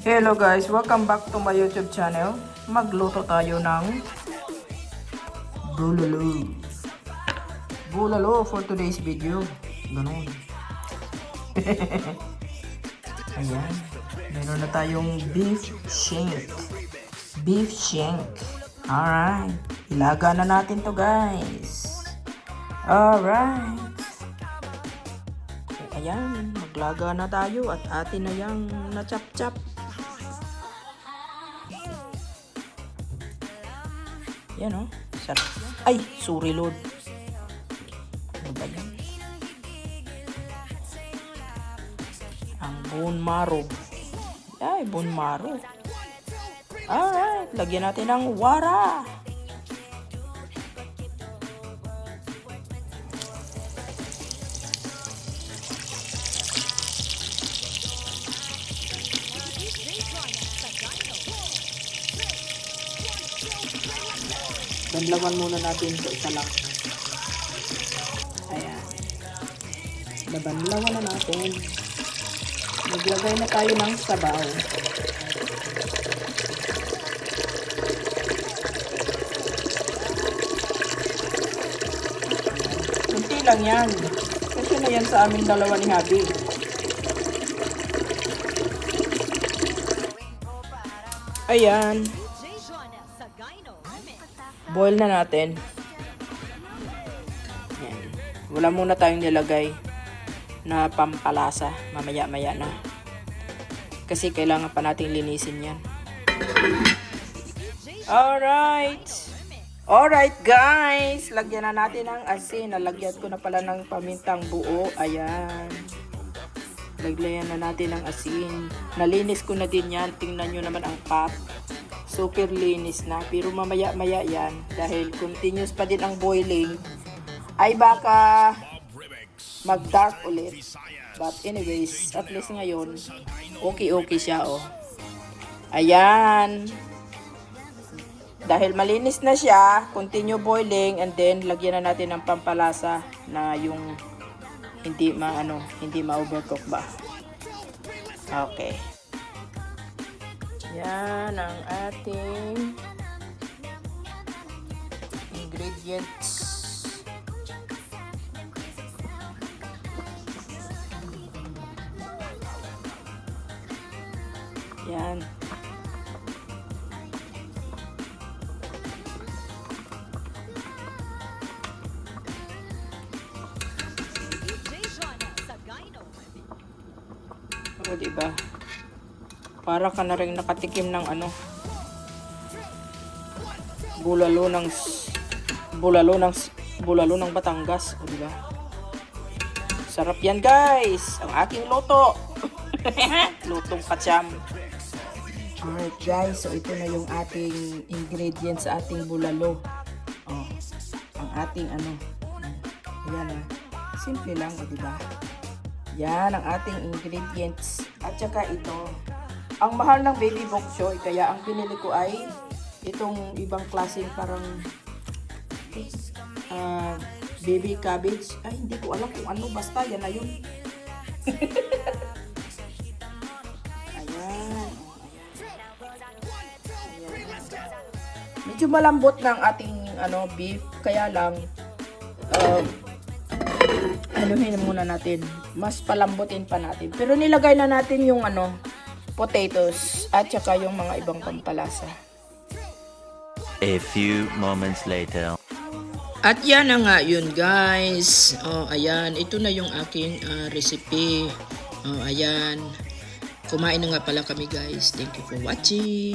Hello guys, welcome back to my YouTube channel. Magluto tayo ng bulalo. Bulalo for today's video. Ganon. Ayan. Meron na tayong beef shank. Beef shank. Alright. Ilaga na natin to guys. Alright. Ayan. Maglaga na tayo at atin na yung na-chop-chop. Yan o. Sarap. Ay! Sorry Lord. Ano ba yan? Ang bone marrow. Ay, bone marrow. Alright. Lagyan natin ng wara. Banlawan muna natin ito isa lang. Ayan. Nabanlawan na natin. Maglagay na tayo ng sabaw. Kunti lang yan. Kasi na yan sa aming dalawa ni Habi. Ayan. Boil na natin. Yan. Wala muna tayong nilagay na pampalasa. Mamaya-maya na. Kasi kailangan pa nating linisin yan. Alright. Alright guys. Lagyan na natin ng asin. Nalagyan ko na pala ng pamintang buo. Ayan. Lagyan na natin ng asin. Nalinis ko na din yan. Tingnan nyo naman ang pot. Super linis na. Pero mamaya-maya yan. Dahil continuous pa din ang boiling. Ay baka mag-dark ulit. But anyways, at least ngayon, okay siya oh. Ayan. Dahil malinis na siya, continue boiling and then lagyan na natin ng pampalasa na yung hindi ma-overcook ba. Okay. Yan ang ating ingredients. Yan. O, diba? Para ka na rin nakatikim ng bulalo ng Batangas, o diba? Sarap yan guys, ang aking luto. Lutong pacham. Alright guys, so ito na yung ating ingredients sa ating bulalo. Oh, ang ating ayan simple lang, o diba? Yan ang ating ingredients. At saka ito. Ang mahal ng baby bok choy, kaya ang pinili ko ay itong ibang klaseng parang baby cabbage. Ay, hindi ko alam kung ano. Basta, yan na yun. Ayan. Ayan. Medyo malambot ng ating beef. Kaya lang, anuhin muna natin. Mas palambutin pa natin. Pero nilagay na natin yung potatoes at saka yung mga ibang pampalasa. A few moments later. At yan na nga yun guys. Oh, ayan. Ito na yung aking recipe. Oh, ayan. Kumain na nga pala kami guys. Thank you for watching.